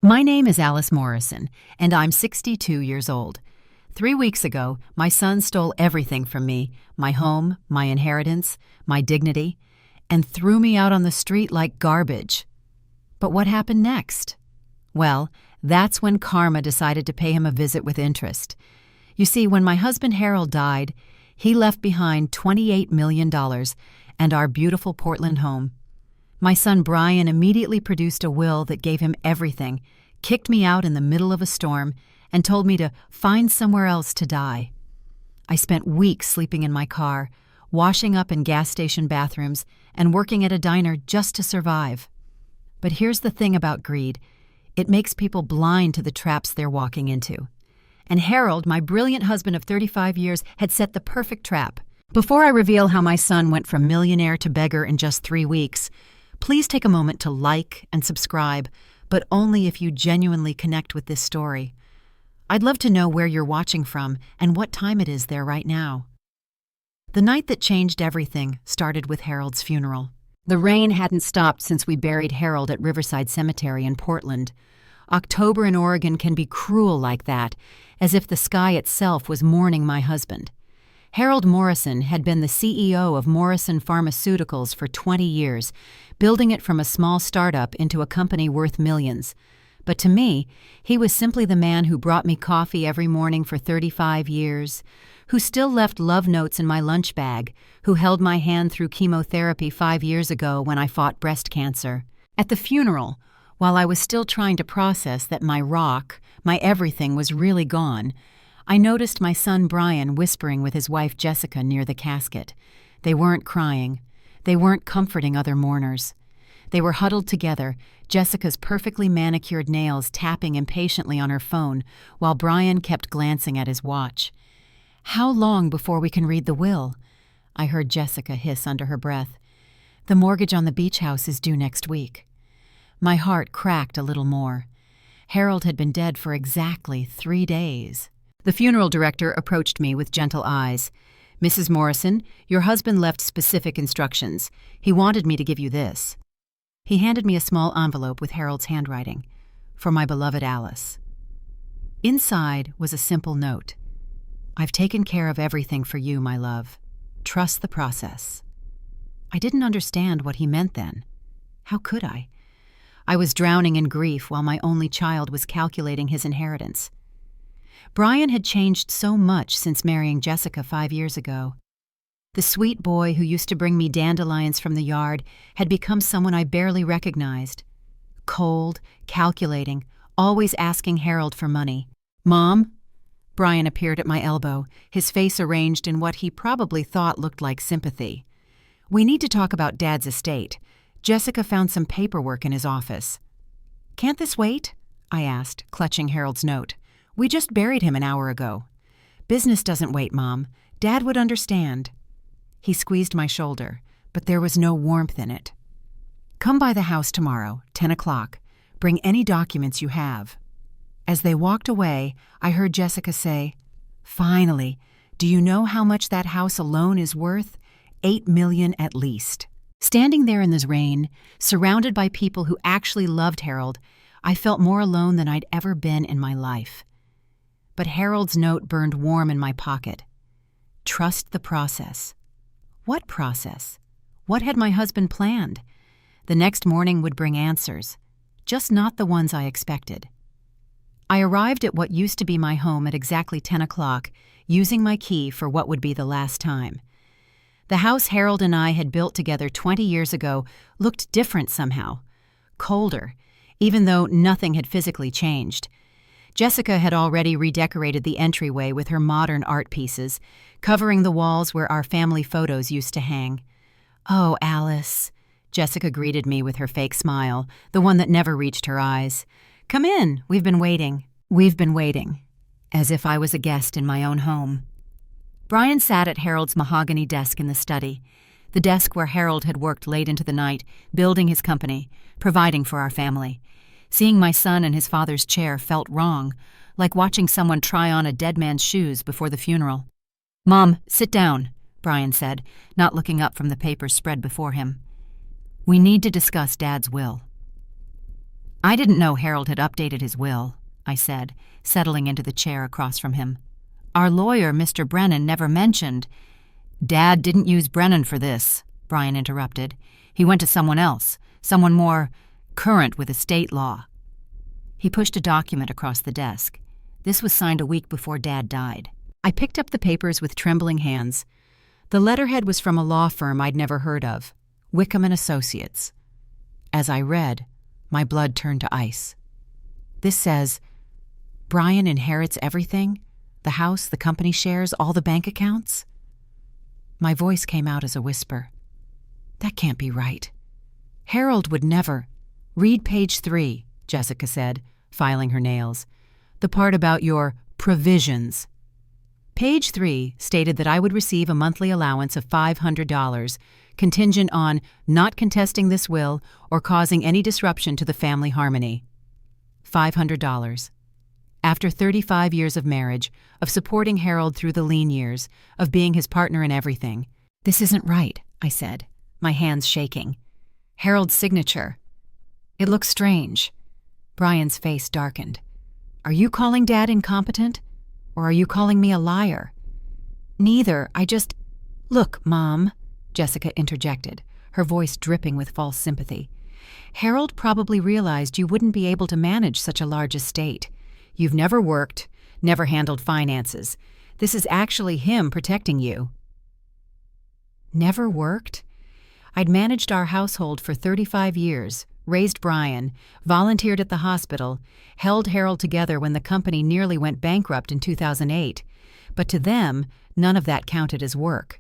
My name is Alice Morrison, and I'm 62 years old. 3 weeks ago, my son stole everything from me, my home, my inheritance, my dignity, and threw me out on the street like garbage. But what happened next? Well, that's when karma decided to pay him a visit with interest. You see, when my husband Harold died, he left behind $28 million and our beautiful Portland home. My son Brian immediately produced a will that gave him everything, kicked me out in the middle of a storm, and told me to find somewhere else to die. I spent weeks sleeping in my car, washing up in gas station bathrooms, and working at a diner just to survive. But here's the thing about greed. It makes people blind to the traps they're walking into. And Harold, my brilliant husband of 35 years, had set the perfect trap. Before I reveal how my son went from millionaire to beggar in just 3 weeks, please take a moment to like and subscribe, but only if you genuinely connect with this story. I'd love to know where you're watching from and what time it is there right now. The night that changed everything started with Harold's funeral. The rain hadn't stopped since we buried Harold at Riverside Cemetery in Portland. October in Oregon can be cruel like that, as if the sky itself was mourning my husband. Harold Morrison had been the CEO of Morrison Pharmaceuticals for 20 years, building it from a small startup into a company worth millions. But to me, he was simply the man who brought me coffee every morning for 35 years, who still left love notes in my lunch bag, who held my hand through chemotherapy 5 years ago when I fought breast cancer. At the funeral, while I was still trying to process that my rock, my everything was really gone, I noticed my son Brian whispering with his wife Jessica near the casket. They weren't crying. They weren't comforting other mourners. They were huddled together, Jessica's perfectly manicured nails tapping impatiently on her phone, while Brian kept glancing at his watch. "How long before we can read the will?" I heard Jessica hiss under her breath. "The mortgage on the beach house is due next week." My heart cracked a little more. Harold had been dead for exactly 3 days. The funeral director approached me with gentle eyes. "Mrs. Morrison, your husband left specific instructions. He wanted me to give you this." He handed me a small envelope with Harold's handwriting. "For my beloved Alice." Inside was a simple note. "I've taken care of everything for you, my love. Trust the process." I didn't understand what he meant then. How could I? I was drowning in grief while my only child was calculating his inheritance. Brian had changed so much since marrying Jessica 5 years ago. The sweet boy who used to bring me dandelions from the yard had become someone I barely recognized. Cold, calculating, always asking Harold for money. "Mom?" Brian appeared at my elbow, his face arranged in what he probably thought looked like sympathy. "We need to talk about Dad's estate. Jessica found some paperwork in his office." "Can't this wait?" I asked, clutching Harold's note. "We just buried him an hour ago." "Business doesn't wait, Mom. Dad would understand." He squeezed my shoulder, but there was no warmth in it. "Come by the house tomorrow, 10 o'clock. Bring any documents you have." As they walked away, I heard Jessica say, "Finally, do you know how much that house alone is worth? $8 million at least." Standing there in the rain, surrounded by people who actually loved Harold, I felt more alone than I'd ever been in my life. But Harold's note burned warm in my pocket. Trust the process. What process? What had my husband planned? The next morning would bring answers, just not the ones I expected. I arrived at what used to be my home at exactly 10 o'clock, using my key for what would be the last time. The house Harold and I had built together 20 years ago looked different somehow, colder, even though nothing had physically changed. Jessica had already redecorated the entryway with her modern art pieces, covering the walls where our family photos used to hang. "Oh, Alice," Jessica greeted me with her fake smile, the one that never reached her eyes. "Come in, we've been waiting." We've been waiting, as if I was a guest in my own home. Brian sat at Harold's mahogany desk in the study, the desk where Harold had worked late into the night, building his company, providing for our family. Seeing my son in his father's chair felt wrong, like watching someone try on a dead man's shoes before the funeral. "Mom, sit down," Brian said, not looking up from the papers spread before him. "We need to discuss Dad's will." I didn't know Harold had updated his will, I said, settling into the chair across from him. Our lawyer, Mr. Brennan, never mentioned— Dad didn't use Brennan for this, Brian interrupted. He went to someone else, someone more current with estate law. He pushed a document across the desk. This was signed a week before Dad died. I picked up the papers with trembling hands. The letterhead was from a law firm I'd never heard of, Wickham and Associates. As I read, my blood turned to ice. This says, Brian inherits everything? The house, the company shares, all the bank accounts? My voice came out as a whisper. That can't be right. Harold would never— Read page 3, Jessica said, filing her nails. The part about your provisions. Page 3 stated that I would receive a monthly allowance of $500, contingent on not contesting this will or causing any disruption to the family harmony. $500. After 35 years of marriage, of supporting Harold through the lean years, of being his partner in everything. This isn't right, I said, my hands shaking. Harold's signature. It looks strange. Brian's face darkened. Are you calling Dad incompetent? Or are you calling me a liar? Neither, Look, Mom, Jessica interjected, her voice dripping with false sympathy. Harold probably realized you wouldn't be able to manage such a large estate. You've never worked, never handled finances. This is actually him protecting you. Never worked? I'd managed our household for 35 years, raised Brian, volunteered at the hospital, held Harold together when the company nearly went bankrupt in 2008. But to them, none of that counted as work.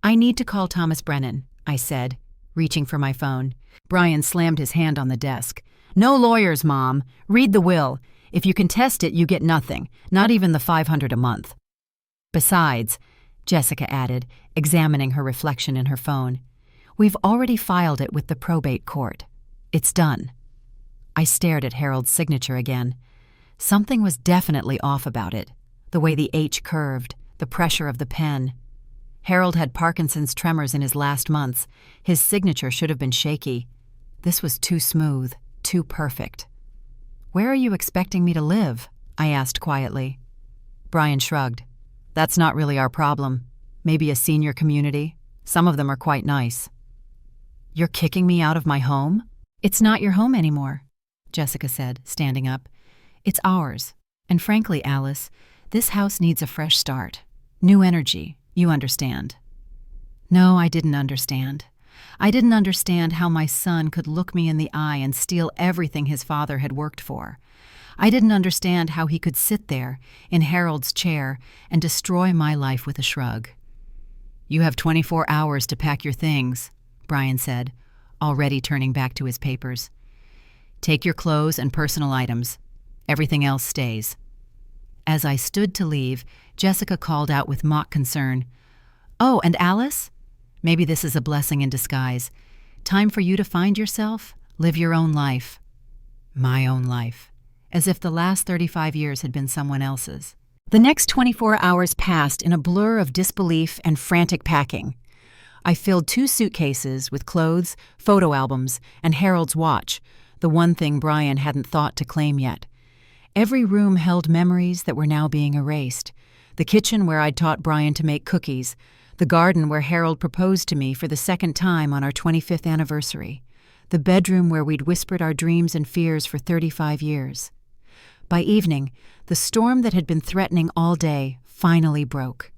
I need to call Thomas Brennan, I said, reaching for my phone. Brian slammed his hand on the desk. No lawyers, Mom. Read the will. If you contest it, you get nothing, not even the $500 a month. Besides, Jessica added, examining her reflection in her phone, we've already filed it with the probate court. It's done. I stared at Harold's signature again. Something was definitely off about it. The way the H curved, the pressure of the pen. Harold had Parkinson's tremors in his last months. His signature should have been shaky. This was too smooth, too perfect. Where are you expecting me to live? I asked quietly. Brian shrugged. That's not really our problem. Maybe a senior community. Some of them are quite nice. You're kicking me out of my home? It's not your home anymore, Jessica said, standing up. It's ours. And frankly, Alice, this house needs a fresh start. New energy, you understand. No, I didn't understand. I didn't understand how my son could look me in the eye and steal everything his father had worked for. I didn't understand how he could sit there, in Harold's chair, and destroy my life with a shrug. You have 24 hours to pack your things, Brian said, already turning back to his papers. Take your clothes and personal items. Everything else stays. As I stood to leave, Jessica called out with mock concern. Oh, and Alice? Maybe this is a blessing in disguise. Time for you to find yourself, live your own life. My own life. As if the last 35 years had been someone else's. The next 24 hours passed in a blur of disbelief and frantic packing. I filled 2 suitcases with clothes, photo albums, and Harold's watch, the one thing Brian hadn't thought to claim yet. Every room held memories that were now being erased. The kitchen where I'd taught Brian to make cookies, the garden where Harold proposed to me for the second time on our 25th anniversary, the bedroom where we'd whispered our dreams and fears for 35 years. By evening, the storm that had been threatening all day finally broke.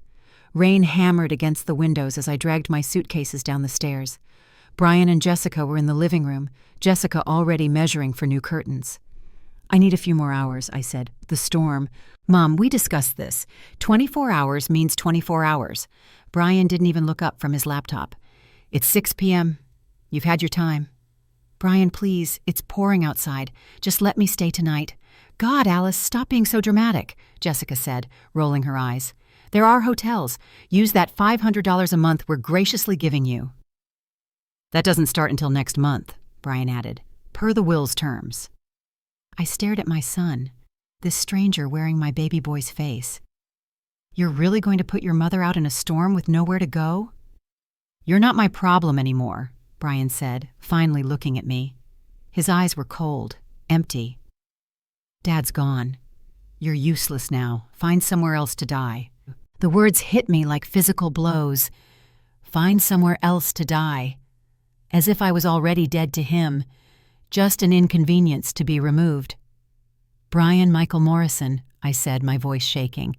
Rain hammered against the windows as I dragged my suitcases down the stairs. Brian and Jessica were in the living room, Jessica already measuring for new curtains. I need a few more hours, I said. The storm. Mom, we discussed this. 24 hours means 24 hours. Brian didn't even look up from his laptop. It's 6 p.m. You've had your time. Brian, please, it's pouring outside. Just let me stay tonight. God, Alice, stop being so dramatic, Jessica said, rolling her eyes. There are hotels. Use that $500 a month we're graciously giving you. That doesn't start until next month, Brian added, per the will's terms. I stared at my son, this stranger wearing my baby boy's face. You're really going to put your mother out in a storm with nowhere to go? You're not my problem anymore, Brian said, finally looking at me. His eyes were cold, empty. "Dad's gone. You're useless now. Find somewhere else to die." The words hit me like physical blows. Find somewhere else to die. As if I was already dead to him, just an inconvenience to be removed. "Brian Michael Morrison," I said, my voice shaking.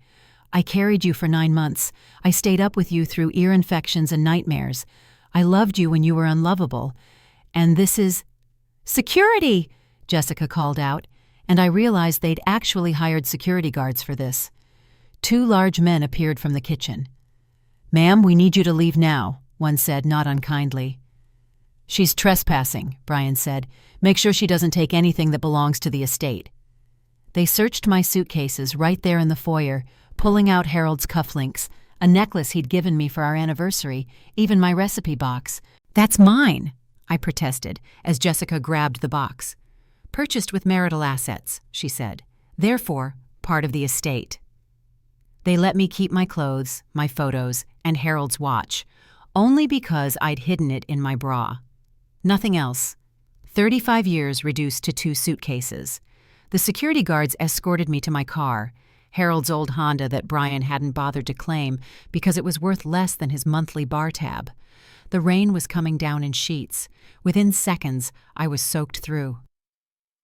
"I carried you for 9 months. I stayed up with you through ear infections and nightmares. I loved you when you were unlovable. And this is—" "Security!" Jessica called out, and I realized they'd actually hired security guards for this. 2 large men appeared from the kitchen. "Ma'am, we need you to leave now," one said, not unkindly. "She's trespassing," Brian said. "Make sure she doesn't take anything that belongs to the estate." They searched my suitcases right there in the foyer, pulling out Harold's cufflinks, a necklace he'd given me for our anniversary, even my recipe box. "That's mine," I protested, as Jessica grabbed the box. "Purchased with marital assets," she said. "Therefore, part of the estate." They let me keep my clothes, my photos, and Harold's watch, only because I'd hidden it in my bra. Nothing else. 35 years reduced to 2 suitcases. The security guards escorted me to my car, Harold's old Honda that Brian hadn't bothered to claim because it was worth less than his monthly bar tab. The rain was coming down in sheets. Within seconds, I was soaked through.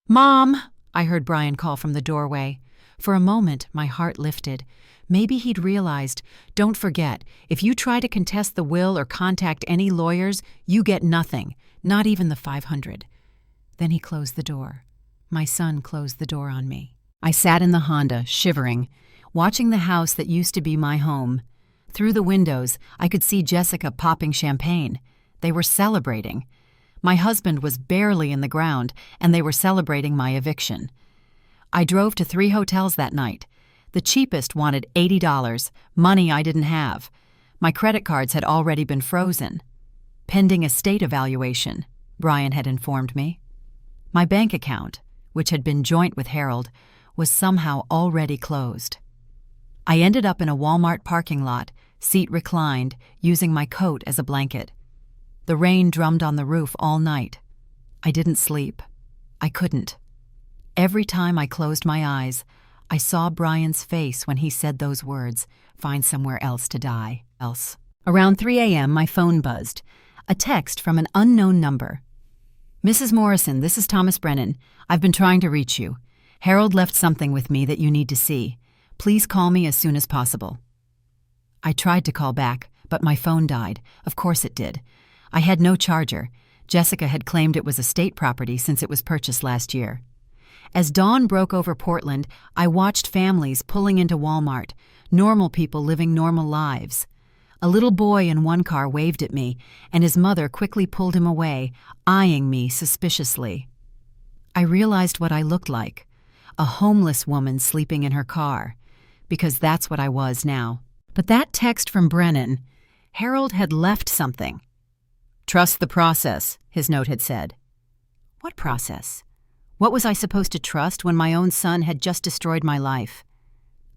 "Mom!" I heard Brian call from the doorway. For a moment, my heart lifted. Maybe he'd realized, "Don't forget, if you try to contest the will or contact any lawyers, you get nothing, not even the $500. Then he closed the door. My son closed the door on me. I sat in the Honda, shivering, watching the house that used to be my home. Through the windows, I could see Jessica popping champagne. They were celebrating. My husband was barely in the ground, and they were celebrating my eviction. I drove to 3 hotels that night. The cheapest wanted $80, money I didn't have. My credit cards had already been frozen. Pending estate evaluation, Brian had informed me. My bank account, which had been joint with Harold, was somehow already closed. I ended up in a Walmart parking lot, seat reclined, using my coat as a blanket. The rain drummed on the roof all night. I didn't sleep. I couldn't. Every time I closed my eyes, I saw Brian's face when he said those words, "Find somewhere else to die." Around 3 a.m., my phone buzzed. A text from an unknown number. "Mrs. Morrison, this is Thomas Brennan. I've been trying to reach you. Harold left something with me that you need to see. Please call me as soon as possible." I tried to call back, but my phone died. Of course it did. I had no charger. Jessica had claimed it was estate property since it was purchased last year. As dawn broke over Portland, I watched families pulling into Walmart, normal people living normal lives. A little boy in one car waved at me, and his mother quickly pulled him away, eyeing me suspiciously. I realized what I looked like, a homeless woman sleeping in her car, because that's what I was now. But that text from Brennan, Harold had left something. "Trust the process," his note had said. What process? What was I supposed to trust when my own son had just destroyed my life?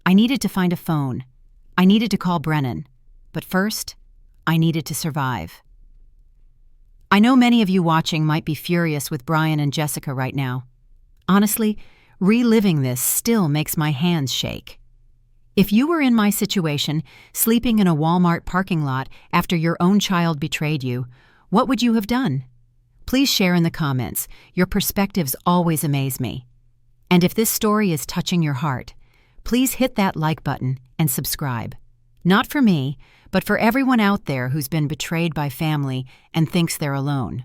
I needed to find a phone. I needed to call Brennan. But first, I needed to survive. I know many of you watching might be furious with Brian and Jessica right now. Honestly, reliving this still makes my hands shake. If you were in my situation, sleeping in a Walmart parking lot after your own child betrayed you, what would you have done? Please share in the comments. Your perspectives always amaze me. And if this story is touching your heart, please hit that like button and subscribe. Not for me, but for everyone out there who's been betrayed by family and thinks they're alone.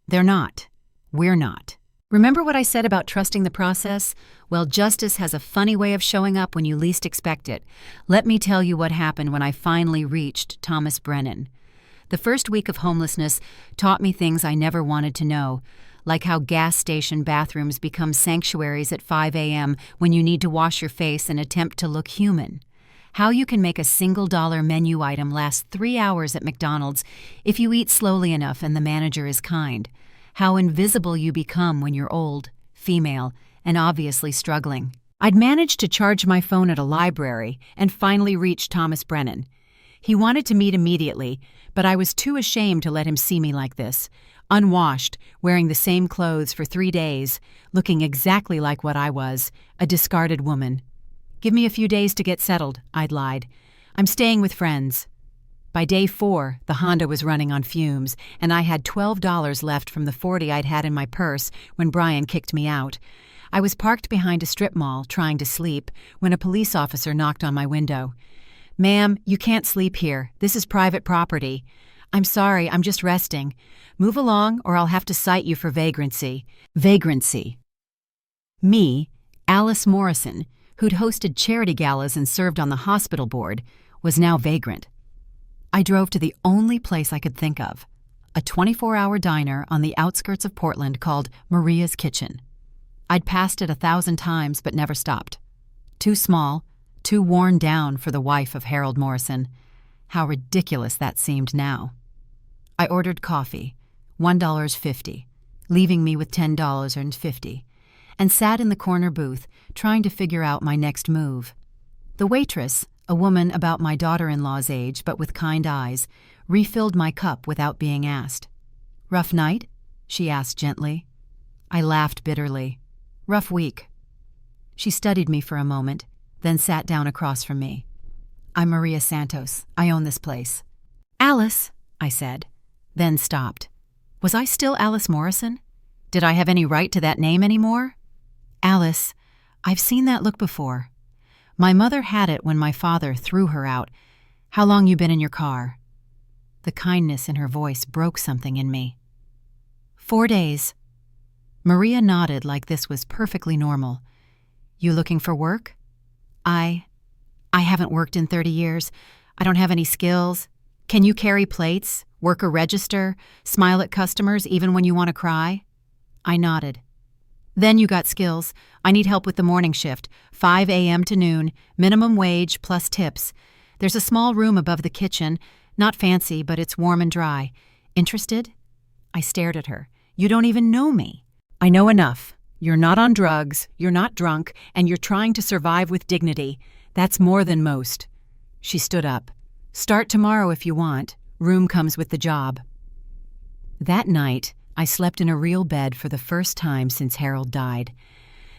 They're not. We're not. Remember what I said about trusting the process? Well, justice has a funny way of showing up when you least expect it. Let me tell you what happened when I finally reached Thomas Brennan. The first week of homelessness taught me things I never wanted to know, like how gas station bathrooms become sanctuaries at 5 a.m. when you need to wash your face and attempt to look human. How you can make a $1 menu item last 3 hours at McDonald's if you eat slowly enough and the manager is kind. How invisible you become when you're old, female, and obviously struggling. I'd managed to charge my phone at a library and finally reached Thomas Brennan. He wanted to meet immediately, but I was too ashamed to let him see me like this. unwashed, wearing the same clothes for 3 days, looking exactly like what I was, a discarded woman. "Give me a few days to get settled," I'd lied. "I'm staying with friends." By day 4, the Honda was running on fumes, and I had $12 left from the $40 I'd had in my purse when Brian kicked me out. I was parked behind a strip mall, trying to sleep, when a police officer knocked on my window. "Ma'am, you can't sleep here. This is private property." "I'm sorry, I'm just resting." "Move along, or I'll have to cite you for vagrancy." Vagrancy. Me, Alice Morrison, who'd hosted charity galas and served on the hospital board, was now vagrant. I drove to the only place I could think of, a 24-hour diner on the outskirts of Portland called Maria's Kitchen. I'd passed it 1,000 times but never stopped. Too small, too worn down for the wife of Harold Morrison. How ridiculous that seemed now. I ordered coffee, $1.50, leaving me with $10.50, and sat in the corner booth trying to figure out my next move. The waitress, a woman about my daughter-in-law's age but with kind eyes, refilled my cup without being asked. "Rough night?" she asked gently. I laughed bitterly. "Rough week." She studied me for a moment, then sat down across from me. "I'm Maria Santos. I own this place." "Alice," I said, then stopped. Was I still Alice Morrison? Did I have any right to that name anymore? "Alice, I've seen that look before. My mother had it when my father threw her out. How long you been in your car?" The kindness in her voice broke something in me. 4 days. Maria nodded like this was perfectly normal. "You looking for work?" I haven't worked in 30 years. I don't have any skills. Can you carry plates, work a register, smile at customers even when you want to cry?" I nodded. "Then you got skills. I need help with the morning shift, 5 a.m. to noon, minimum wage plus tips. There's a small room above the kitchen, not fancy, but it's warm and dry. Interested?" I stared at her. "You don't even know me." "I know enough. You're not on drugs, you're not drunk, and you're trying to survive with dignity. That's more than most." She stood up. "Start tomorrow if you want. Room comes with the job." That night, I slept in a real bed for the first time since Harold died.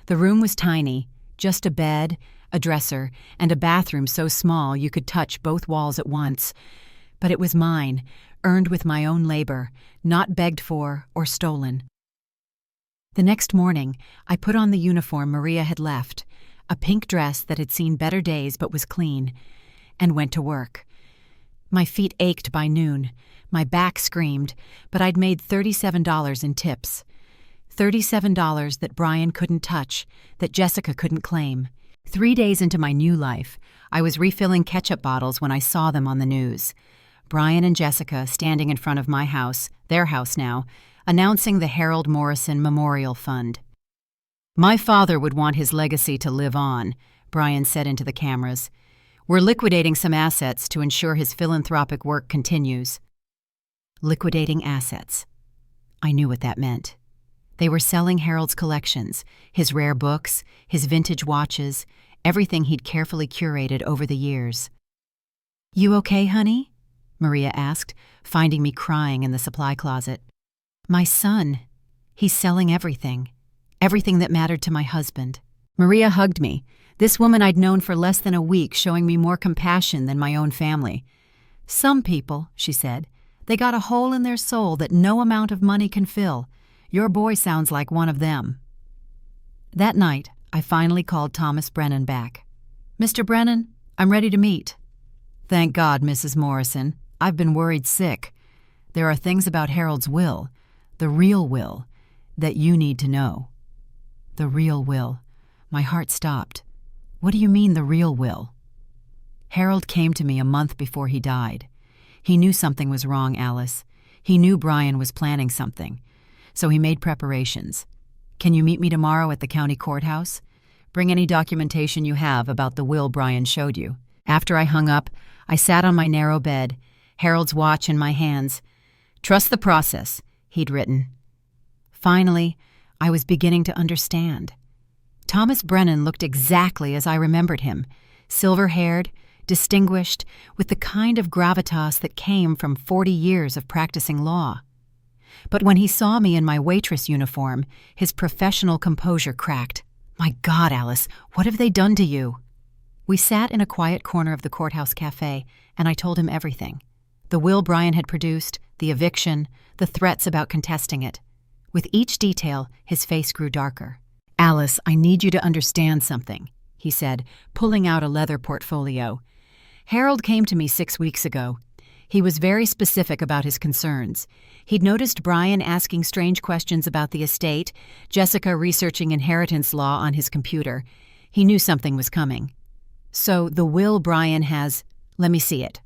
The room was tiny, just a bed, a dresser, and a bathroom so small you could touch both walls at once. But it was mine, earned with my own labor, not begged for or stolen. The next morning, I put on the uniform Maria had left, a pink dress that had seen better days but was clean, and went to work. My feet ached by noon, my back screamed, but I'd made $37 in tips. $37 that Brian couldn't touch, that Jessica couldn't claim. 3 days into my new life, I was refilling ketchup bottles when I saw them on the news. Brian and Jessica standing in front of my house, their house now, announcing the Harold Morrison Memorial Fund. "My father would want his legacy to live on," Brian said into the cameras. "We're liquidating some assets to ensure his philanthropic work continues." Liquidating assets. I knew what that meant. They were selling Harold's collections, his rare books, his vintage watches, everything he'd carefully curated over the years. "You okay, honey?" Maria asked, finding me crying in the supply closet. "My son. He's selling everything. Everything that mattered to my husband." Maria hugged me, this woman I'd known for less than a week showing me more compassion than my own family. "Some people," she said, "they got a hole in their soul that no amount of money can fill. Your boy sounds like one of them." That night, I finally called Thomas Brennan back. "Mr. Brennan, I'm ready to meet." "Thank God, Mrs. Morrison. I've been worried sick. There are things about Harold's will, the real will, that you need to know." The real will. My heart stopped. "What do you mean, the real will?" "Harold came to me a month before he died. He knew something was wrong, Alice. He knew Brian was planning something. So he made preparations. Can you meet me tomorrow at the county courthouse? Bring any documentation you have about the will Brian showed you." After I hung up, I sat on my narrow bed, Harold's watch in my hands. "Trust the process," he'd written. Finally, I was beginning to understand. Thomas Brennan looked exactly as I remembered him, silver-haired, distinguished, with the kind of gravitas that came from 40 years of practicing law. but when he saw me in my waitress uniform, his professional composure cracked. "My God, Alice, what have they done to you?" We sat in a quiet corner of the courthouse cafe, and I told him everything. The will Brian had produced, the eviction, the threats about contesting it. With each detail, his face grew darker. "Alice, I need you to understand something," he said, pulling out a leather portfolio. "Harold came to me 6 weeks ago. He was very specific about his concerns. He'd noticed Brian asking strange questions about the estate, Jessica researching inheritance law on his computer. He knew something was coming. So the will Brian has, let me see it."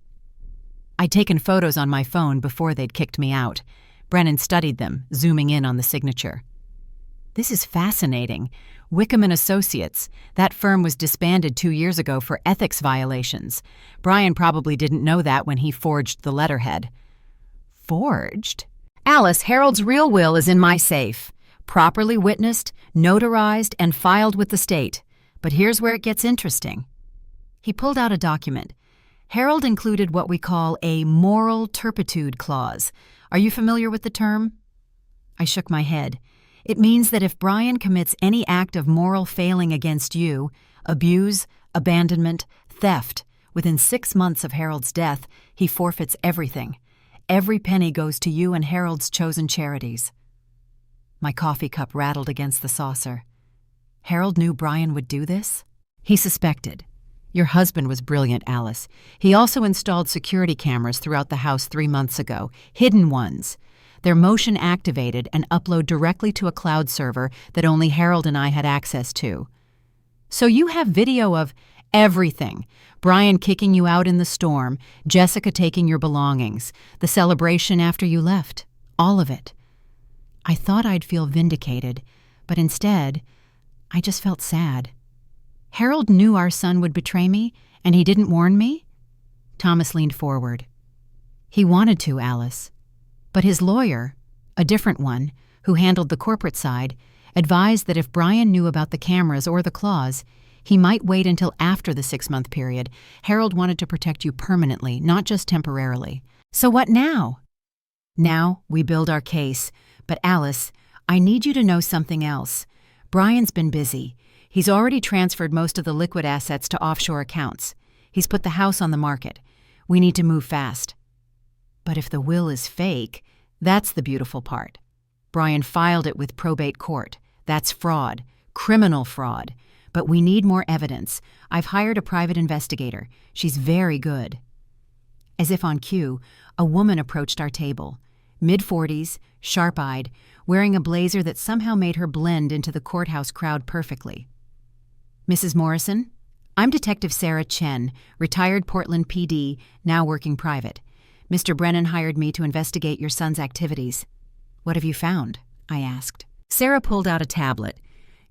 I'd taken photos on my phone before they'd kicked me out. Brennan studied them, zooming in on the signature. "This is fascinating. Wickham and Associates. That firm was disbanded 2 years ago for ethics violations. Brian probably didn't know that when he forged the letterhead." "Forged?" "Alice, Harold's real will is in my safe. Properly witnessed, notarized, and filed with the state. But here's where it gets interesting." He pulled out a document. Harold included what we call a moral turpitude clause. Are you familiar with the term? I shook my head. It means that if Brian commits any act of moral failing against you, abuse, abandonment, theft, within 6 months of Harold's death, he forfeits everything. Every penny goes to you and Harold's chosen charities. My coffee cup rattled against the saucer. Harold knew Brian would do this? He suspected. Your husband was brilliant, Alice. He also installed security cameras throughout the house 3 months ago, hidden ones. They're motion activated and upload directly to a cloud server that only Harold and I had access to. So you have video of everything. Brian kicking you out in the storm, Jessica taking your belongings, the celebration after you left. All of it. I thought I'd feel vindicated, but instead, I just felt sad. Harold knew our son would betray me, and he didn't warn me? Thomas leaned forward. He wanted to, Alice. But his lawyer, a different one, who handled the corporate side, advised that if Brian knew about the cameras or the clause, he might wait until after the 6-month period. Harold wanted to protect you permanently, not just temporarily. So what now? Now we build our case. But Alice, I need you to know something else. Brian's been busy. He's already transferred most of the liquid assets to offshore accounts. He's put the house on the market. We need to move fast. But if the will is fake, that's the beautiful part. Brian filed it with probate court. That's fraud, criminal fraud. But we need more evidence. I've hired a private investigator. She's very good. As if on cue, a woman approached our table. Mid-40s, sharp-eyed, wearing a blazer that somehow made her blend into the courthouse crowd perfectly. "Mrs. Morrison, I'm Detective Sarah Chen, retired Portland PD, now working private. Mr. Brennan hired me to investigate your son's activities." "What have you found?" I asked. Sarah pulled out a tablet.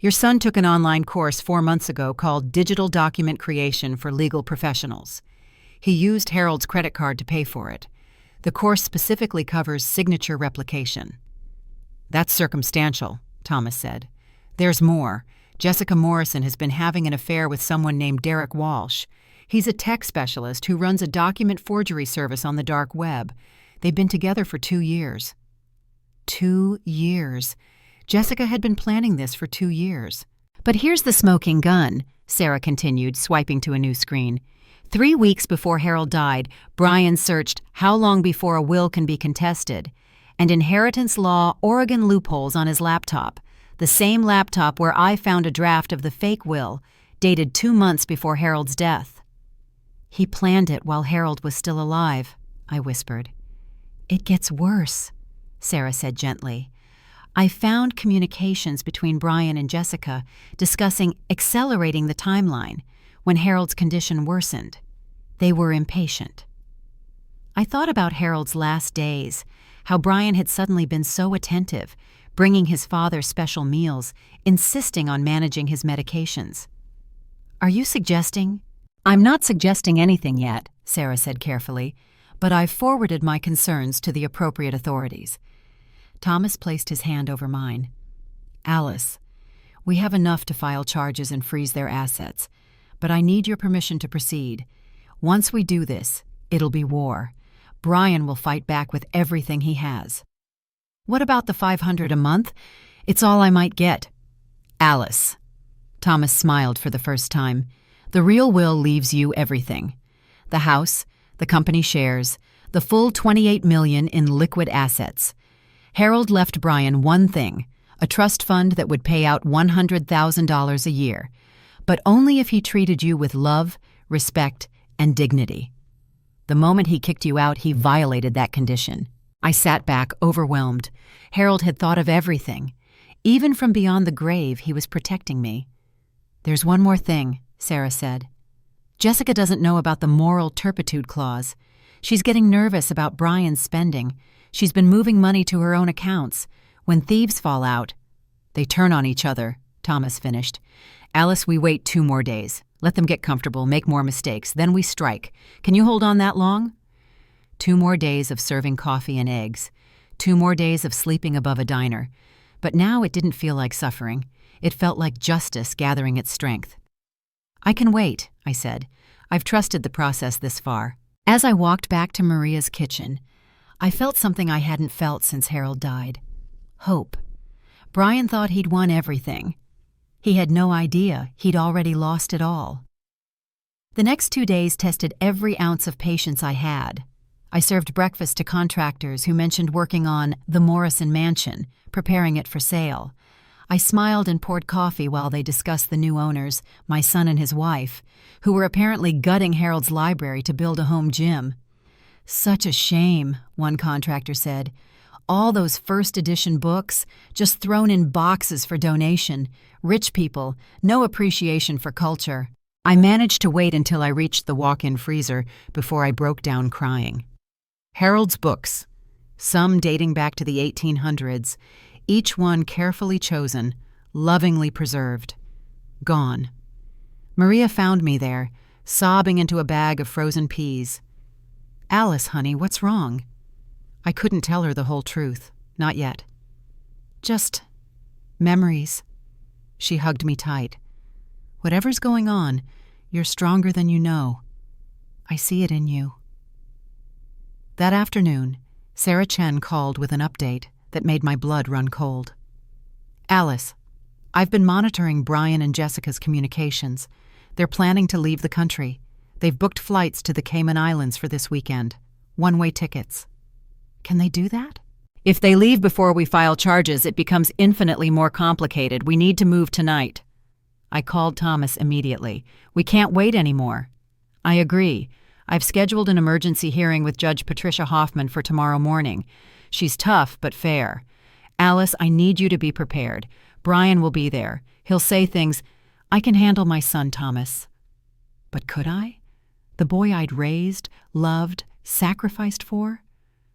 "Your son took an online course 4 months ago called Digital Document Creation for Legal Professionals. He used Harold's credit card to pay for it. The course specifically covers signature replication." "That's circumstantial," Thomas said. "There's more. Jessica Morrison has been having an affair with someone named Derek Walsh. He's a tech specialist who runs a document forgery service on the dark web. They've been together for 2 years. 2 years. Jessica had been planning this for 2 years. But here's the smoking gun, Sarah continued, swiping to a new screen. 3 weeks before Harold died, Brian searched how long before a will can be contested, and inheritance law Oregon loopholes on his laptop, the same laptop where I found a draft of the fake will, dated 2 months before Harold's death. He planned it while Harold was still alive, I whispered. It gets worse, Sarah said gently. I found communications between Brian and Jessica discussing accelerating the timeline when Harold's condition worsened. They were impatient. I thought about Harold's last days, how Brian had suddenly been so attentive, bringing his father special meals, insisting on managing his medications. Are you suggesting? I'm not suggesting anything yet, Sarah said carefully, but I've forwarded my concerns to the appropriate authorities. Thomas placed his hand over mine. Alice, we have enough to file charges and freeze their assets, but I need your permission to proceed. Once we do this, it'll be war. Brian will fight back with everything he has. What about the $500 a month? It's all I might get. Alice. Thomas smiled for the first time. The real will leaves you everything. The house, the company shares, the full $28 million in liquid assets. Harold left Brian one thing, a trust fund that would pay out $100,000 a year, but only if he treated you with love, respect, and dignity. The moment he kicked you out, he violated that condition. I sat back, overwhelmed. Harold had thought of everything. Even from beyond the grave, he was protecting me. There's one more thing, Sarah said. Jessica doesn't know about the moral turpitude clause. She's getting nervous about Brian's spending. She's been moving money to her own accounts. When thieves fall out, they turn on each other, Thomas finished. Alice, we wait 2 more days. Let them get comfortable, make more mistakes. Then we strike. Can you hold on that long? 2 more days of serving coffee and eggs. 2 more days of sleeping above a diner. But now it didn't feel like suffering. It felt like justice gathering its strength. I can wait, I said. I've trusted the process this far. As I walked back to Maria's kitchen, I felt something I hadn't felt since Harold died. Hope. Brian thought he'd won everything. He had no idea he'd already lost it all. The next 2 days tested every ounce of patience I had. I served breakfast to contractors who mentioned working on the Morrison mansion, preparing it for sale. I smiled and poured coffee while they discussed the new owners, my son and his wife, who were apparently gutting Harold's library to build a home gym. Such a shame, one contractor said. All those first edition books, just thrown in boxes for donation. Rich people, no appreciation for culture. I managed to wait until I reached the walk-in freezer before I broke down crying. Harold's books, some dating back to the 1800s, each one carefully chosen, lovingly preserved. Gone. Maria found me there, sobbing into a bag of frozen peas. Alice, honey, what's wrong? I couldn't tell her the whole truth, not yet. Just memories. She hugged me tight. Whatever's going on, you're stronger than you know. I see it in you. That afternoon, Sarah Chen called with an update that made my blood run cold. Alice, I've been monitoring Brian and Jessica's communications. They're planning to leave the country. They've booked flights to the Cayman Islands for this weekend. One-way tickets. Can they do that? If they leave before we file charges, it becomes infinitely more complicated. We need to move tonight. I called Thomas immediately. We can't wait anymore. I agree. I've scheduled an emergency hearing with Judge Patricia Hoffman for tomorrow morning. She's tough but fair. Alice, I need you to be prepared. Brian will be there. He'll say things. I can handle my son, Thomas. But could I? The boy I'd raised, loved, sacrificed for?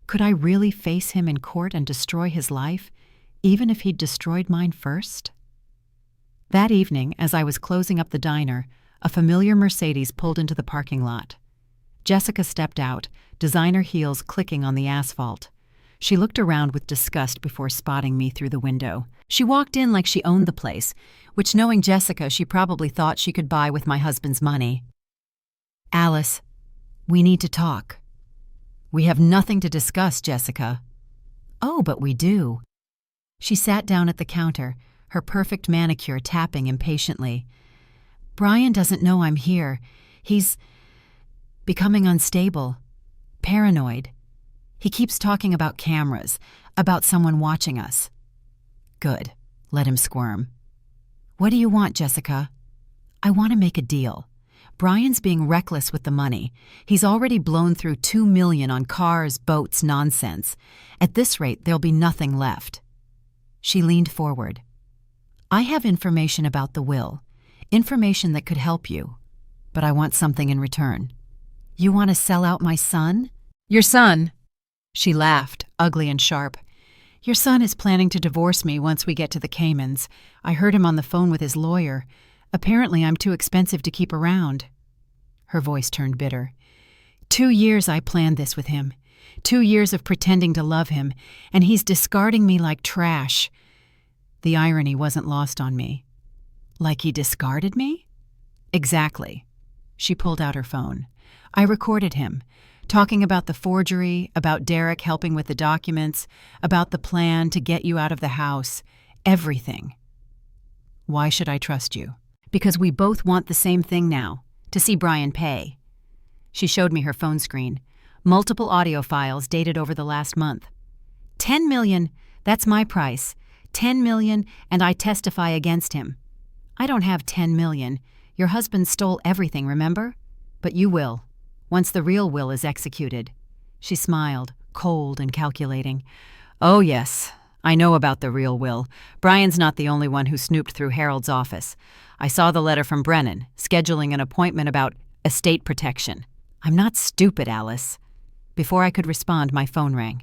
Could I really face him in court and destroy his life, even if he'd destroyed mine first? That evening, as I was closing up the diner, a familiar Mercedes pulled into the parking lot. Jessica stepped out, designer heels clicking on the asphalt. She looked around with disgust before spotting me through the window. She walked in like she owned the place, which, knowing Jessica, she probably thought she could buy with my husband's money. Alice, we need to talk. We have nothing to discuss, Jessica. Oh, but we do. She sat down at the counter, her perfect manicure tapping impatiently. Brian doesn't know I'm here. He's becoming unstable, paranoid. He keeps talking about cameras, about someone watching us. Good. Let him squirm. What do you want, Jessica? I want to make a deal. Brian's being reckless with the money. He's already blown through $2 million on cars, boats, nonsense. At this rate, there'll be nothing left. She leaned forward. I have information about the will, information that could help you, but I want something in return. You want to sell out my son? Your son? She laughed, ugly and sharp. Your son is planning to divorce me once we get to the Caymans. I heard him on the phone with his lawyer. Apparently I'm too expensive to keep around. Her voice turned bitter. 2 years I planned this with him. 2 years of pretending to love him, and he's discarding me like trash. The irony wasn't lost on me. Like he discarded me? Exactly. She pulled out her phone. I recorded him. talking about the forgery, about Derek helping with the documents, about the plan to get you out of the house, everything. Why should I trust you? Because we both want the same thing now, to see Brian pay. She showed me her phone screen, multiple audio files dated over the last month. 10 million, that's my price. 10 million, and I testify against him. I don't have 10 million. Your husband stole everything, remember? But you will, once the real will is executed. She smiled, cold and calculating. Oh, yes, I know about the real will. Brian's not the only one who snooped through Harold's office. I saw the letter from Brennan, scheduling an appointment about estate protection. I'm not stupid, Alice. Before I could respond, my phone rang.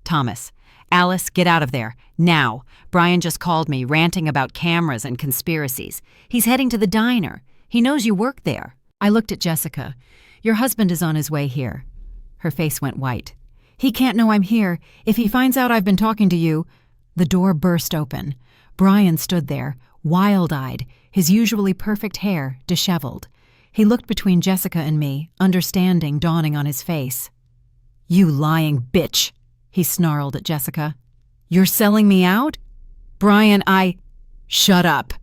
Thomas. Alice, get out of there. Now. Brian just called me, ranting about cameras and conspiracies. He's heading to the diner. He knows you work there. I looked at Jessica. Your husband is on his way here. Her face went white. He can't know I'm here. If he finds out I've been talking to you... The door burst open. Brian stood there, wild-eyed, his usually perfect hair disheveled. He looked between Jessica and me, understanding dawning on his face. You lying bitch, he snarled at Jessica. You're selling me out? Brian, Shut up.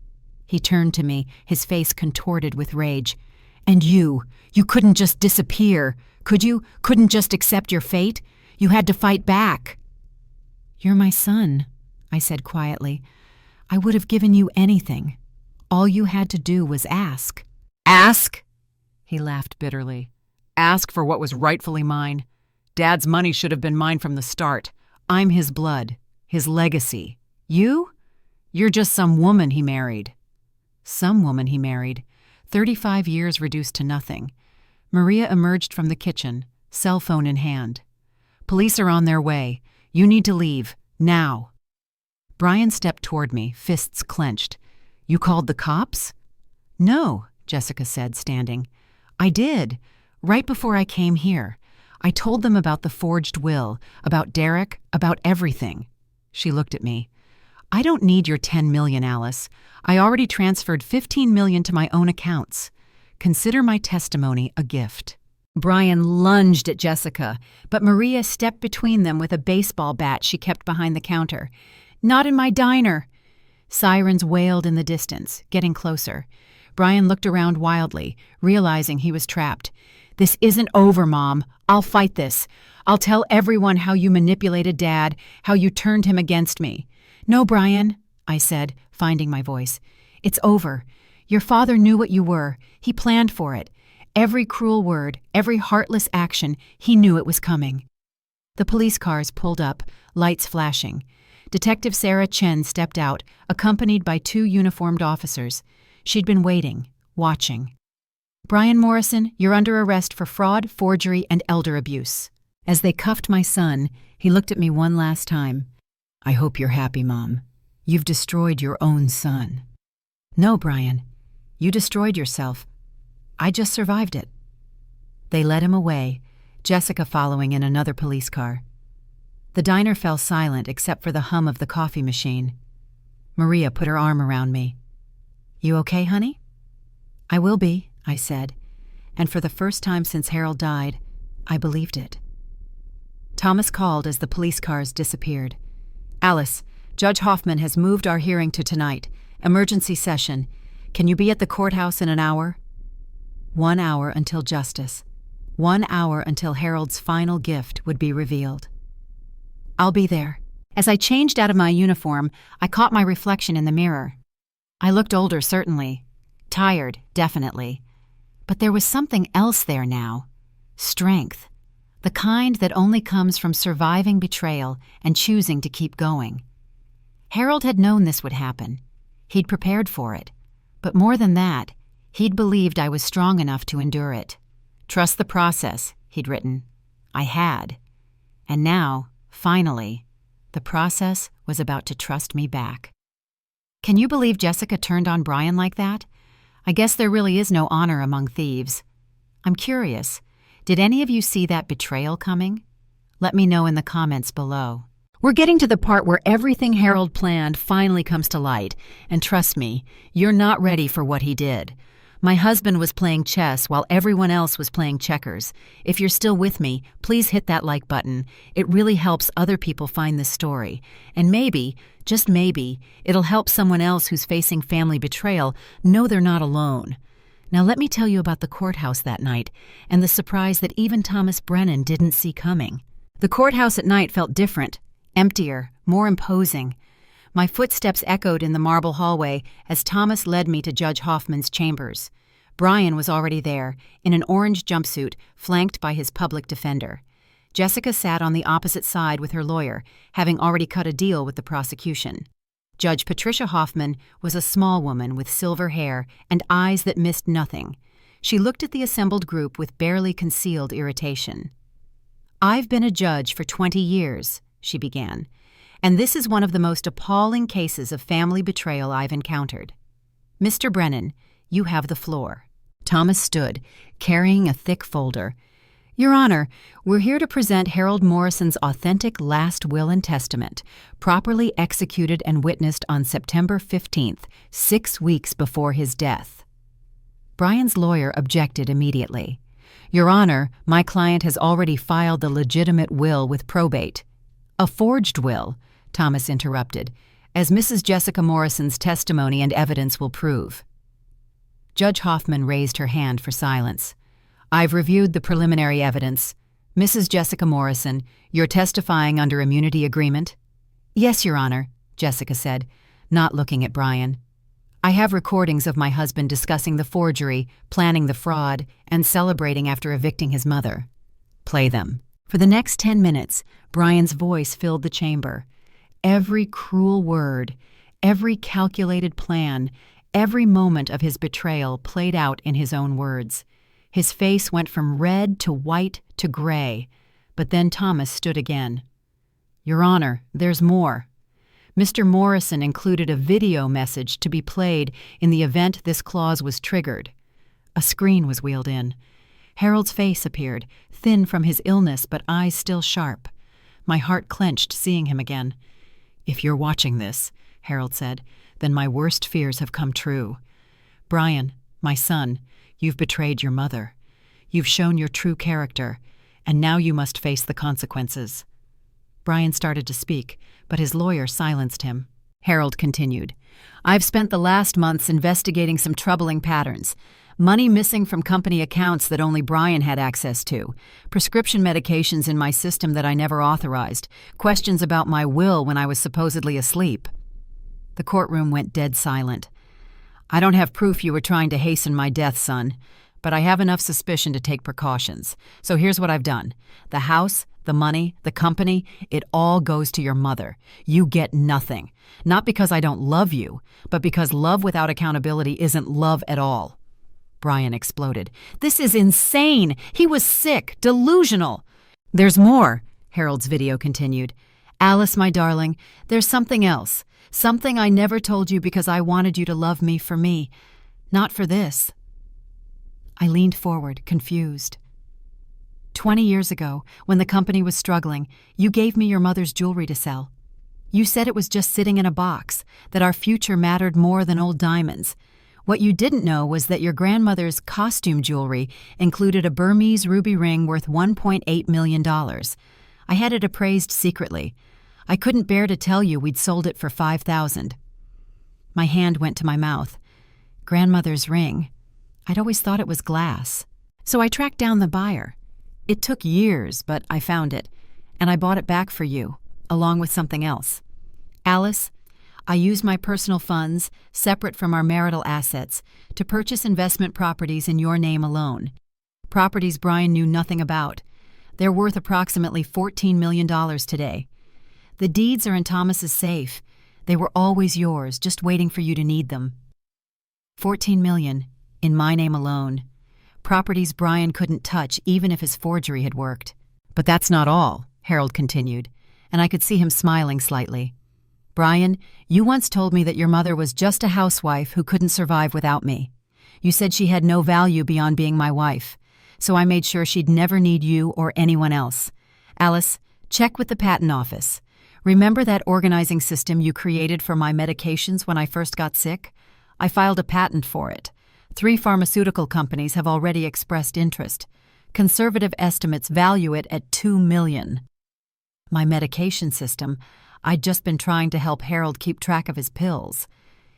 He turned to me, his face contorted with rage. And you couldn't just disappear, could you? Couldn't just accept your fate? You had to fight back. You're my son, I said quietly. I would have given you anything. All you had to do was ask. Ask? He laughed bitterly. Ask for what was rightfully mine. Dad's money should have been mine from the start. I'm his blood, his legacy. You? You're just some woman he married. Some woman he married. 35 years reduced to nothing. Maria emerged from the kitchen, cell phone in hand. Police are on their way. You need to leave. Now. Brian stepped toward me, fists clenched. You called the cops? No, Jessica said, standing. I did. Right before I came here. I told them about the forged will, about Derek, about everything. She looked at me. I don't need your 10 million, Alice. I already transferred 15 million to my own accounts. Consider my testimony a gift. Brian lunged at Jessica, but Maria stepped between them with a baseball bat she kept behind the counter. Not in my diner. Sirens wailed in the distance, getting closer. Brian looked around wildly, realizing he was trapped. This isn't over, Mom. I'll fight this. I'll tell everyone how you manipulated Dad, how you turned him against me. No, Brian, I said, finding my voice. It's over. Your father knew what you were. He planned for it. Every cruel word, every heartless action, he knew it was coming. The police cars pulled up, lights flashing. Detective Sarah Chen stepped out, accompanied by 2 uniformed officers. She'd been waiting, watching. Brian Morrison, you're under arrest for fraud, forgery, and elder abuse. As they cuffed my son, he looked at me one last time. I hope you're happy, Mom. You've destroyed your own son. No, Brian. You destroyed yourself. I just survived it. They led him away, Jessica following in another police car. The diner fell silent except for the hum of the coffee machine. Maria put her arm around me. You okay, honey? I will be, I said, and for the first time since Harold died, I believed it. Thomas called as the police cars disappeared. Alice, Judge Hoffman has moved our hearing to tonight. Emergency session. Can you be at the courthouse in an hour? 1 hour until justice. 1 hour until Harold's final gift would be revealed. I'll be there. As I changed out of my uniform, I caught my reflection in the mirror. I looked older, certainly. Tired, definitely. But there was something else there now. Strength. The kind that only comes from surviving betrayal and choosing to keep going. Harold had known this would happen. He'd prepared for it. But more than that, he'd believed I was strong enough to endure it. Trust the process, he'd written. I had. And now, finally, the process was about to trust me back. Can you believe Jessica turned on Brian like that? I guess there really is no honor among thieves. I'm curious, did any of you see that betrayal coming? Let me know in the comments below. We're getting to the part where everything Harold planned finally comes to light, and trust me, you're not ready for what he did. My husband was playing chess while everyone else was playing checkers. If you're still with me, please hit that like button. It really helps other people find this story. And maybe, just maybe, it'll help someone else who's facing family betrayal know they're not alone. Now let me tell you about the courthouse that night and the surprise that even Thomas Brennan didn't see coming. The courthouse at night felt different, emptier, more imposing. My footsteps echoed in the marble hallway as Thomas led me to Judge Hoffman's chambers. Brian was already there, in an orange jumpsuit, flanked by his public defender. Jessica sat on the opposite side with her lawyer, having already cut a deal with the prosecution. Judge Patricia Hoffman was a small woman with silver hair and eyes that missed nothing. She looked at the assembled group with barely concealed irritation. "I've been a judge for 20 years," she began. "And this is one of the most appalling cases of family betrayal I've encountered. Mr. Brennan, you have the floor." Thomas stood, carrying a thick folder. "Your Honor, we're here to present Harold Morrison's authentic last will and testament, properly executed and witnessed on September 15th, 6 weeks before his death." Brian's lawyer objected immediately. "Your Honor, my client has already filed the legitimate will with probate." "A forged will," Thomas interrupted, "as Mrs. Jessica Morrison's testimony and evidence will prove." Judge Hoffman raised her hand for silence. "I've reviewed the preliminary evidence. Mrs. Jessica Morrison, you're testifying under immunity agreement?" "Yes, Your Honor," Jessica said, not looking at Brian. "I have recordings of my husband discussing the forgery, planning the fraud, and celebrating after evicting his mother." "Play them." For the next 10 minutes, Brian's voice filled the chamber. Every cruel word, every calculated plan, every moment of his betrayal played out in his own words. His face went from red to white to gray, but then Thomas stood again. "Your Honor, there's more. Mr. Morrison included a video message to be played in the event this clause was triggered." A screen was wheeled in. Harold's face appeared, thin from his illness but eyes still sharp. My heart clenched seeing him again. "If you're watching this," Harold said, "then my worst fears have come true. Brian, my son, you've betrayed your mother. You've shown your true character, and now you must face the consequences." Brian started to speak, but his lawyer silenced him. Harold continued, "I've spent the last months investigating some troubling patterns. Money missing from company accounts that only Brian had access to, prescription medications in my system that I never authorized, questions about my will when I was supposedly asleep." The courtroom went dead silent. "I don't have proof you were trying to hasten my death, son, but I have enough suspicion to take precautions. So here's what I've done. The house, the money, the company, it all goes to your mother. You get nothing. Not because I don't love you, but because love without accountability isn't love at all." Brian exploded. "This is insane! He was sick, delusional!" "There's more," Harold's video continued. "Alice, my darling, there's something else. Something I never told you because I wanted you to love me for me, not for this." I leaned forward, confused. 20 years ago, when the company was struggling, you gave me your mother's jewelry to sell. You said it was just sitting in a box, that our future mattered more than old diamonds. What you didn't know was that your grandmother's costume jewelry included a Burmese ruby ring worth $1.8 million. I had it appraised secretly. I couldn't bear to tell you we'd sold it for $5,000. My hand went to my mouth. Grandmother's ring. I'd always thought it was glass. So I tracked down the buyer. It took years, but I found it, and I bought it back for you, along with something else. Alice, I used my personal funds, separate from our marital assets, to purchase investment properties in your name alone. Properties Brian knew nothing about. They're worth approximately $14 million today. The deeds are in Thomas's safe. They were always yours, just waiting for you to need them. $14 million, in my name alone. Properties Brian couldn't touch even if his forgery had worked. But that's not all, Harold continued, and I could see him smiling slightly. Brian, you once told me that your mother was just a housewife who couldn't survive without me. You said she had no value beyond being my wife, so I made sure she'd never need you or anyone else. Alice, check with the patent office. Remember that organizing system you created for my medications when I first got sick? I filed a patent for it. 3 pharmaceutical companies have already expressed interest. Conservative estimates value it at $2 million. My medication system, I'd just been trying to help Harold keep track of his pills.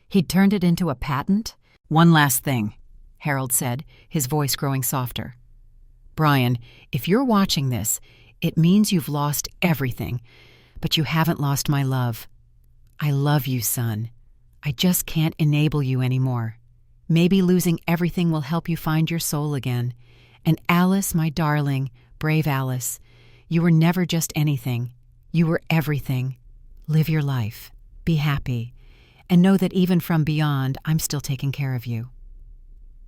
He'd turned it into a patent? One last thing, Harold said, his voice growing softer. Brian, if you're watching this, it means you've lost everything, but you haven't lost my love. I love you, son. I just can't enable you anymore. Maybe losing everything will help you find your soul again. And Alice, my darling, brave Alice, you were never just anything. You were everything. Live your life. Be happy. And know that even from beyond, I'm still taking care of you.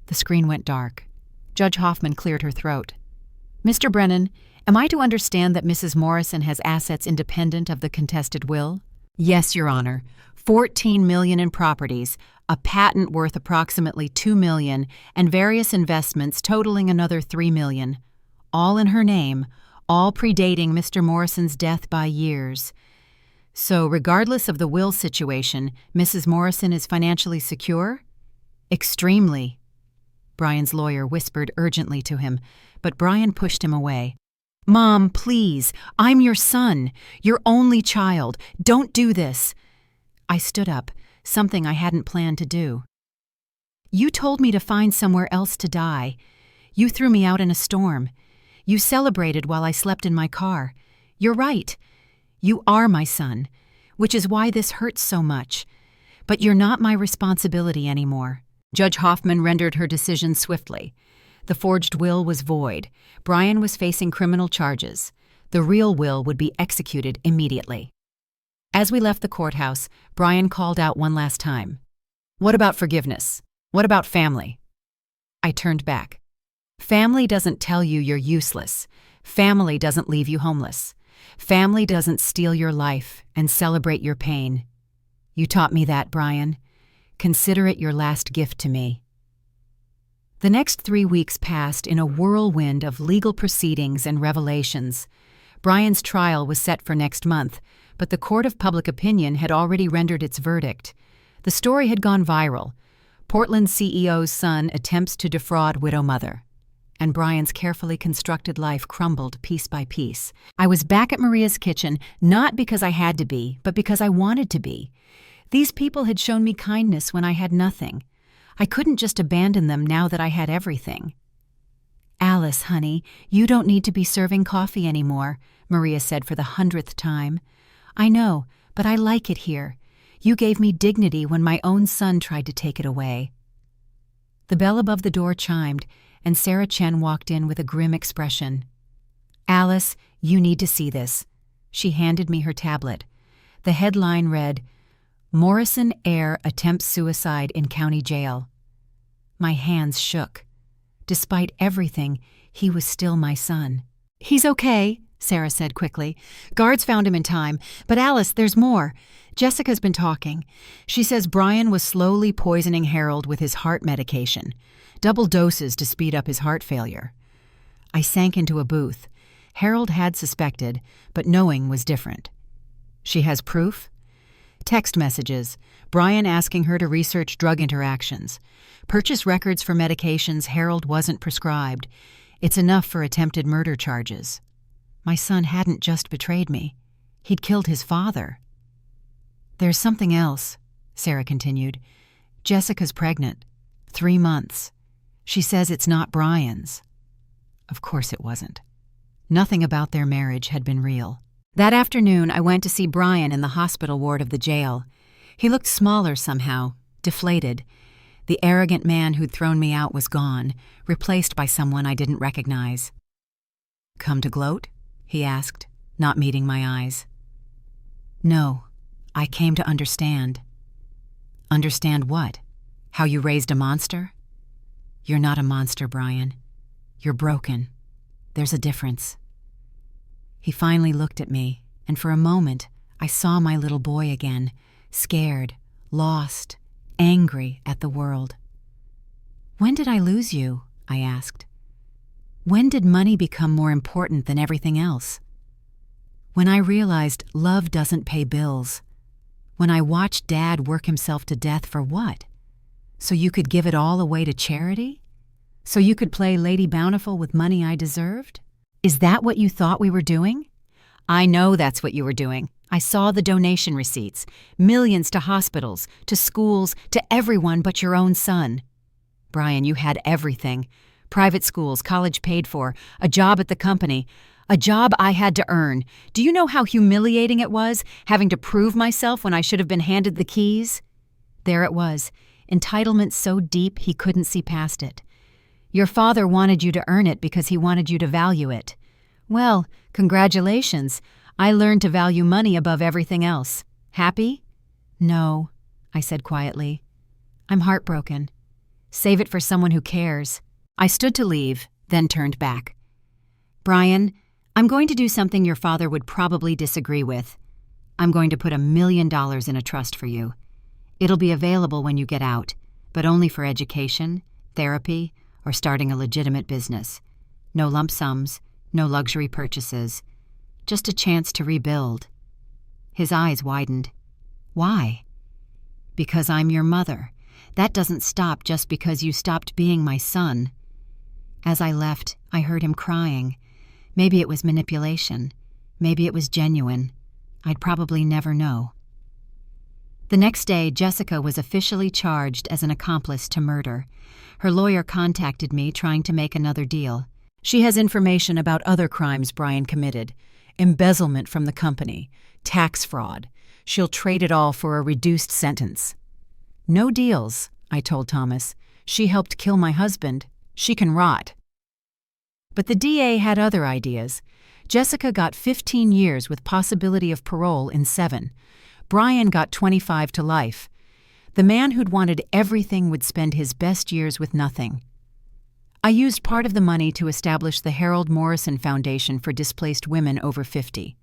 The screen went dark. Judge Hoffman cleared her throat. Mr. Brennan, am I to understand that Mrs. Morrison has assets independent of the contested will? Yes, Your Honor. $14 million in properties, a patent worth approximately $2 million, and various investments totaling another $3 million. All in her name, all predating Mr. Morrison's death by years. So, regardless of the will situation, Mrs. Morrison is financially secure? Extremely. Brian's lawyer whispered urgently to him, but Brian pushed him away. Mom, please, I'm your son, your only child. Don't do this. I stood up, something I hadn't planned to do. You told me to find somewhere else to die. You threw me out in a storm. You celebrated while I slept in my car. You're right. You are my son, which is why this hurts so much. But you're not my responsibility anymore. Judge Hoffman rendered her decision swiftly. The forged will was void. Brian was facing criminal charges. The real will would be executed immediately. As we left the courthouse, Brian called out one last time. What about forgiveness? What about family? I turned back. Family doesn't tell you you're useless. Family doesn't leave you homeless. Family doesn't steal your life and celebrate your pain. You taught me that, Brian. Consider it your last gift to me. The next 3 weeks passed in a whirlwind of legal proceedings and revelations. Brian's trial was set for next month, but the court of public opinion had already rendered its verdict. The story had gone viral. Portland CEO's son attempts to defraud widow mother. And Brian's carefully constructed life crumbled piece by piece. I was back at Maria's kitchen, not because I had to be, but because I wanted to be. These people had shown me kindness when I had nothing. I couldn't just abandon them now that I had everything. Alice, honey, you don't need to be serving coffee anymore, Maria said for the 100th time. I know, but I like it here. You gave me dignity when my own son tried to take it away. The bell above the door chimed, and Sarah Chen walked in with a grim expression. Alice, you need to see this. She handed me her tablet. The headline read, Morrison heir attempts suicide in county jail. My hands shook. Despite everything, he was still my son. He's okay, Sarah said quickly. Guards found him in time. But Alice, there's more. Jessica's been talking. She says Brian was slowly poisoning Harold with his heart medication. Double doses to speed up his heart failure. I sank into a booth. Harold had suspected, but knowing was different. She has proof? Text messages. Brian asking her to research drug interactions. Purchase records for medications Harold wasn't prescribed. It's enough for attempted murder charges. My son hadn't just betrayed me. He'd killed his father. There's something else, Sarah continued. Jessica's pregnant. 3 months. She says it's not Brian's. Of course it wasn't. Nothing about their marriage had been real. That afternoon, I went to see Brian in the hospital ward of the jail. He looked smaller somehow, deflated. The arrogant man who'd thrown me out was gone, replaced by someone I didn't recognize. Come to gloat? He asked, not meeting my eyes. No, I came to understand. Understand what? How you raised a monster? You're not a monster, Brian. You're broken. There's a difference. He finally looked at me, and for a moment, I saw my little boy again, scared, lost, angry at the world. When did I lose you? I asked. When did money become more important than everything else? When I realized love doesn't pay bills. When I watched Dad work himself to death for what? So you could give it all away to charity? So you could play Lady Bountiful with money I deserved? Is that what you thought we were doing? I know that's what you were doing. I saw the donation receipts. Millions to hospitals, to schools, to everyone but your own son. Brian, you had everything. Private schools, college paid for, a job at the company. A job I had to earn. Do you know how humiliating it was, having to prove myself when I should have been handed the keys? There it was, entitlement so deep he couldn't see past it. Your father wanted you to earn it because he wanted you to value it. Well, congratulations. I learned to value money above everything else. Happy? No, I said quietly. I'm heartbroken. Save it for someone who cares. I stood to leave, then turned back. Brian, I'm going to do something your father would probably disagree with. I'm going to put $1 million in a trust for you. It'll be available when you get out, but only for education, therapy, or starting a legitimate business. No lump sums, no luxury purchases. Just a chance to rebuild. His eyes widened. Why? Because I'm your mother. That doesn't stop just because you stopped being my son. As I left, I heard him crying. Maybe it was manipulation. Maybe it was genuine. I'd probably never know. The next day, Jessica was officially charged as an accomplice to murder. Her lawyer contacted me trying to make another deal. She has information about other crimes Brian committed. Embezzlement from the company, tax fraud. She'll trade it all for a reduced sentence. No deals, I told Thomas. She helped kill my husband. She can rot. But the DA had other ideas. Jessica got 15 years with possibility of parole in 7. Brian got 25 to life. The man who'd wanted everything would spend his best years with nothing. I used part of the money to establish the Alice Morrison Foundation for displaced women over 50.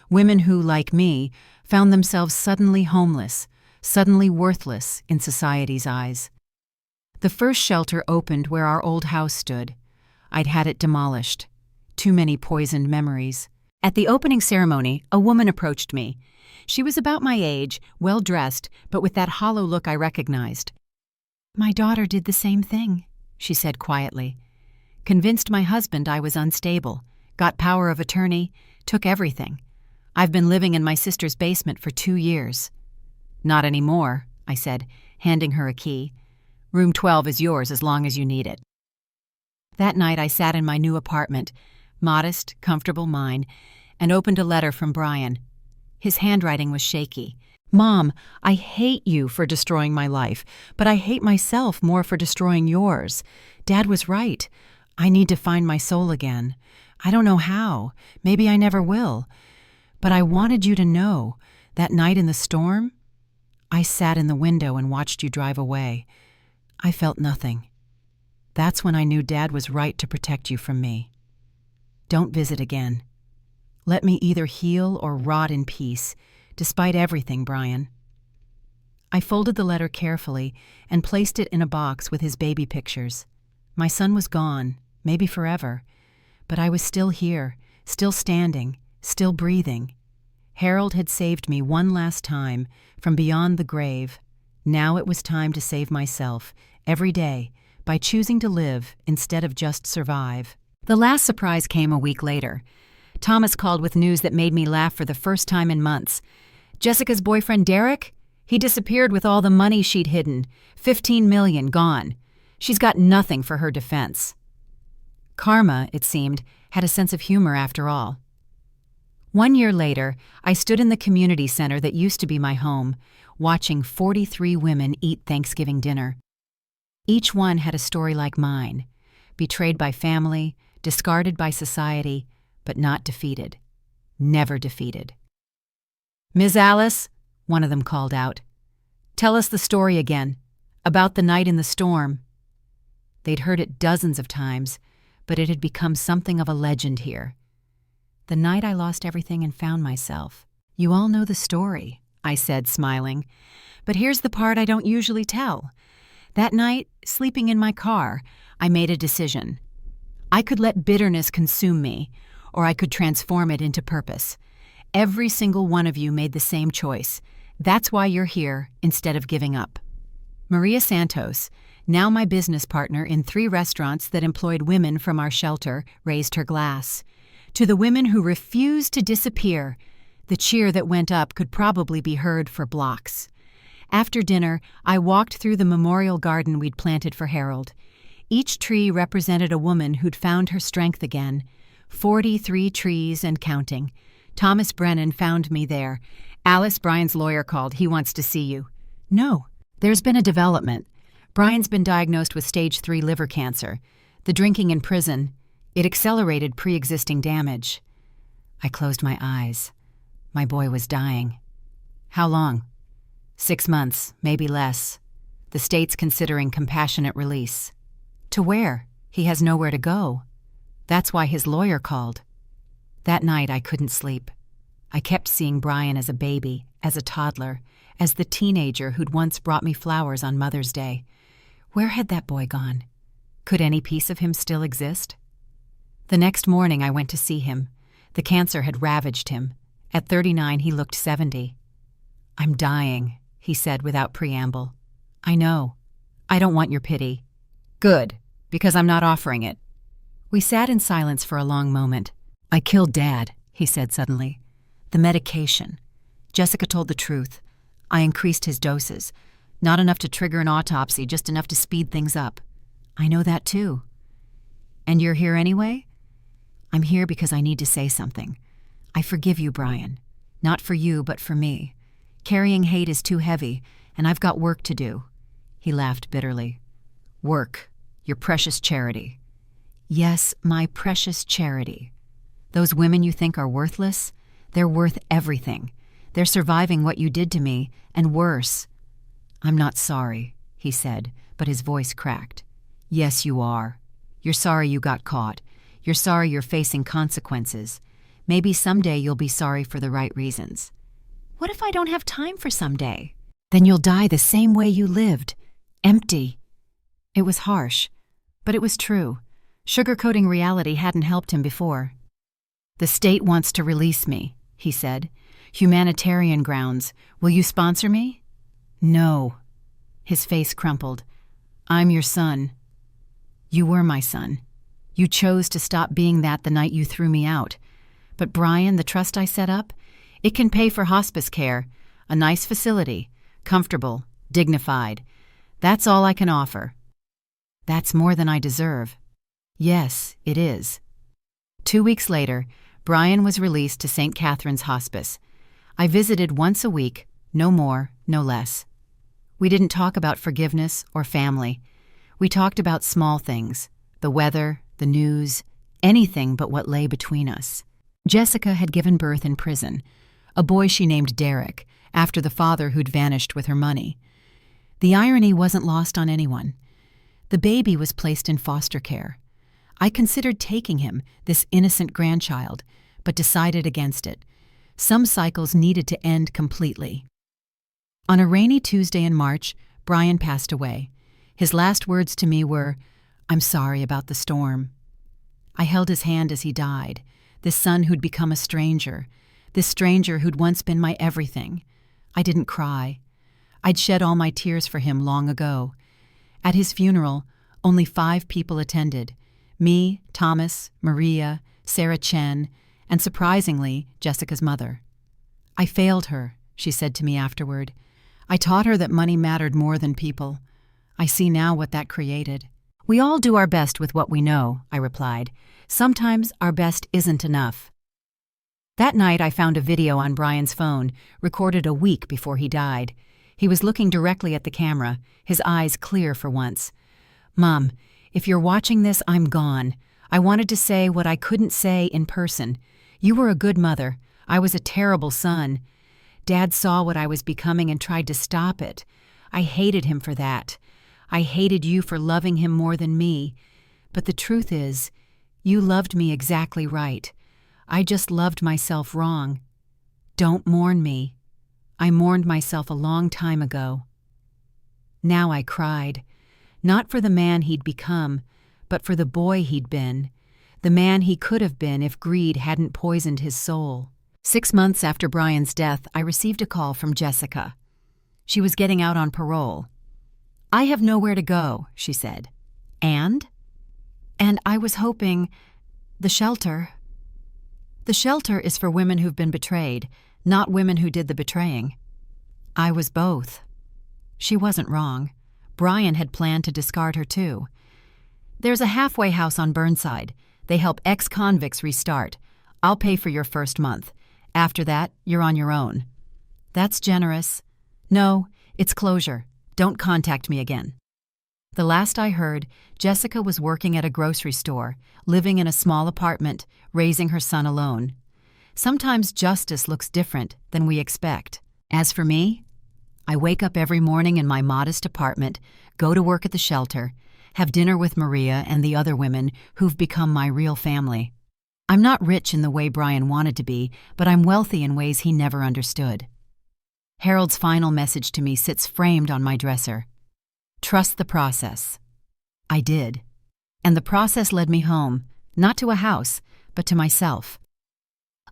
Women who, like me, found themselves suddenly homeless, suddenly worthless in society's eyes. The first shelter opened where our old house stood. I'd had it demolished. Too many poisoned memories. At the opening ceremony, a woman approached me. She was about my age, well-dressed, but with that hollow look I recognized. My daughter did the same thing, she said quietly. Convinced my husband I was unstable, got power of attorney, took everything. I've been living in my sister's basement for 2 years. Not anymore, I said, handing her a key. Room 12 is yours as long as you need it. That night I sat in my new apartment, modest, comfortable mine, and opened a letter from Brian. His handwriting was shaky. Mom, I hate you for destroying my life, but I hate myself more for destroying yours. Dad was right. I need to find my soul again. I don't know how. Maybe I never will. But I wanted you to know, that night in the storm, I sat in the window and watched you drive away. I felt nothing. That's when I knew Dad was right to protect you from me. Don't visit again. Let me either heal or rot in peace, despite everything, Brian. I folded the letter carefully and placed it in a box with his baby pictures. My son was gone, maybe forever, but I was still here, still standing, still breathing. Harold had saved me one last time from beyond the grave. Now it was time to save myself, every day, by choosing to live instead of just survive. The last surprise came a week later. Thomas called with news that made me laugh for the first time in months. Jessica's boyfriend, Derek? He disappeared with all the money she'd hidden. $15 million gone. She's got nothing for her defense. Karma, it seemed, had a sense of humor after all. 1 year later, I stood in the community center that used to be my home, watching 43 women eat Thanksgiving dinner. Each one had a story like mine, betrayed by family, discarded by society, but not defeated. Never defeated. Ms. Alice, one of them called out, tell us the story again, about the night in the storm. They'd heard it dozens of times, but it had become something of a legend here. The night I lost everything and found myself. You all know the story, I said, smiling. But here's the part I don't usually tell. That night, sleeping in my car, I made a decision. I could let bitterness consume me, or I could transform it into purpose. Every single one of you made the same choice. That's why you're here instead of giving up. Maria Santos, now my business partner in 3 restaurants that employed women from our shelter, raised her glass. To the women who refused to disappear, the cheer that went up could probably be heard for blocks. After dinner, I walked through the memorial garden we'd planted for Harold. Each tree represented a woman who'd found her strength again. 43 trees and counting. Thomas Brennan found me there. Alice, Brian's lawyer, called. He wants to see you. No. There's been a development. Brian's been diagnosed with stage 3 liver cancer. The drinking in prison, it accelerated pre-existing damage. I closed my eyes. My boy was dying. How long? 6 months, maybe less. The state's considering compassionate release. To where? He has nowhere to go. That's why his lawyer called. That night I couldn't sleep. I kept seeing Brian as a baby, as a toddler, as the teenager who'd once brought me flowers on Mother's Day. Where had that boy gone? Could any piece of him still exist? The next morning I went to see him. The cancer had ravaged him. At 39 he looked 70. "I'm dying," he said without preamble. "I know. I don't want your pity." "Good, because I'm not offering it." We sat in silence for a long moment. "I killed Dad," he said suddenly. "The medication." Jessica told the truth. I increased his doses. Not enough to trigger an autopsy, just enough to speed things up. "I know that too." "And you're here anyway?" "I'm here because I need to say something. I forgive you, Brian. Not for you, but for me. Carrying hate is too heavy, and I've got work to do." He laughed bitterly. "Work. Your precious charity." "Yes, my precious charity. Those women you think are worthless, they're worth everything. They're surviving what you did to me, and worse." "I'm not sorry," he said, but his voice cracked. "Yes, you are. You're sorry you got caught. You're sorry you're facing consequences. Maybe someday you'll be sorry for the right reasons." "What if I don't have time for someday?" "Then you'll die the same way you lived. Empty." It was harsh, but it was true. Sugarcoating reality hadn't helped him before. "The state wants to release me," he said. "Humanitarian grounds. Will you sponsor me?" "No." His face crumpled. "I'm your son." "You were my son. You chose to stop being that the night you threw me out. But Brian, the trust I set up, it can pay for hospice care, a nice facility, comfortable, dignified. That's all I can offer." "That's more than I deserve." "Yes, it is." 2 weeks later, Brian was released to St. Catherine's Hospice. I visited once a week, no more, no less. We didn't talk about forgiveness or family. We talked about small things, the weather, the news, anything but what lay between us. Jessica had given birth in prison, a boy she named Derek, after the father who'd vanished with her money. The irony wasn't lost on anyone. The baby was placed in foster care. I considered taking him, this innocent grandchild, but decided against it. Some cycles needed to end completely. On a rainy Tuesday in March, Brian passed away. His last words to me were, "I'm sorry about the storm." I held his hand as he died, this son who'd become a stranger, this stranger who'd once been my everything. I didn't cry. I'd shed all my tears for him long ago. At his funeral, only 5 people attended. Me, Thomas, Maria, Sarah Chen, and surprisingly, Jessica's mother. "I failed her," she said to me afterward. "I taught her that money mattered more than people. I see now what that created." "We all do our best with what we know," I replied. "Sometimes our best isn't enough." That night I found a video on Brian's phone, recorded a week before he died. He was looking directly at the camera, his eyes clear for once. "Mom, if you're watching this, I'm gone. I wanted to say what I couldn't say in person. You were a good mother. I was a terrible son. Dad saw what I was becoming and tried to stop it. I hated him for that. I hated you for loving him more than me. But the truth is, you loved me exactly right. I just loved myself wrong. Don't mourn me. I mourned myself a long time ago." Now I cried, not for the man he'd become, but for the boy he'd been, the man he could have been if greed hadn't poisoned his soul. 6 months after Brian's death, I received a call from Jessica. She was getting out on parole. "I have nowhere to go," she said. "And?" "And I was hoping, the shelter." "The shelter is for women who've been betrayed, not women who did the betraying." I was both. She wasn't wrong. Brian had planned to discard her too. "There's a halfway house on Burnside. They help ex-convicts restart. I'll pay for your first month. After that, you're on your own." "That's generous." "No, it's closure. Don't contact me again." The last I heard, Jessica was working at a grocery store, living in a small apartment, raising her son alone. Sometimes justice looks different than we expect. As for me, I wake up every morning in my modest apartment, go to work at the shelter, have dinner with Maria and the other women who've become my real family. I'm not rich in the way Brian wanted to be, but I'm wealthy in ways he never understood. Harold's final message to me sits framed on my dresser. "Trust the process." I did. And the process led me home, not to a house, but to myself.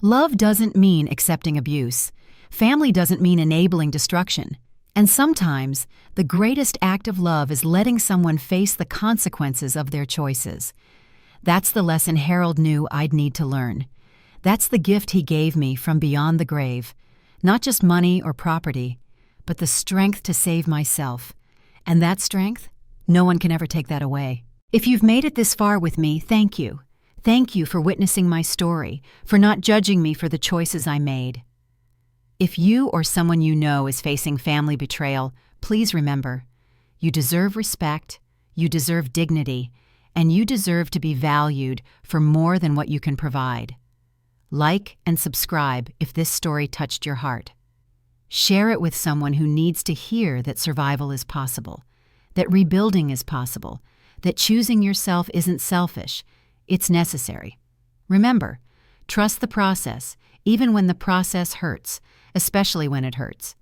Love doesn't mean accepting abuse. Family doesn't mean enabling destruction. And sometimes, the greatest act of love is letting someone face the consequences of their choices. That's the lesson Harold knew I'd need to learn. That's the gift he gave me from beyond the grave. Not just money or property, but the strength to save myself. And that strength, no one can ever take that away. If you've made it this far with me, thank you. Thank you for witnessing my story, for not judging me for the choices I made. If you or someone you know is facing family betrayal, please remember, you deserve respect, you deserve dignity, and you deserve to be valued for more than what you can provide. Like and subscribe if this story touched your heart. Share it with someone who needs to hear that survival is possible, that rebuilding is possible, that choosing yourself isn't selfish, it's necessary. Remember, trust the process, even when the process hurts, especially when it hurts.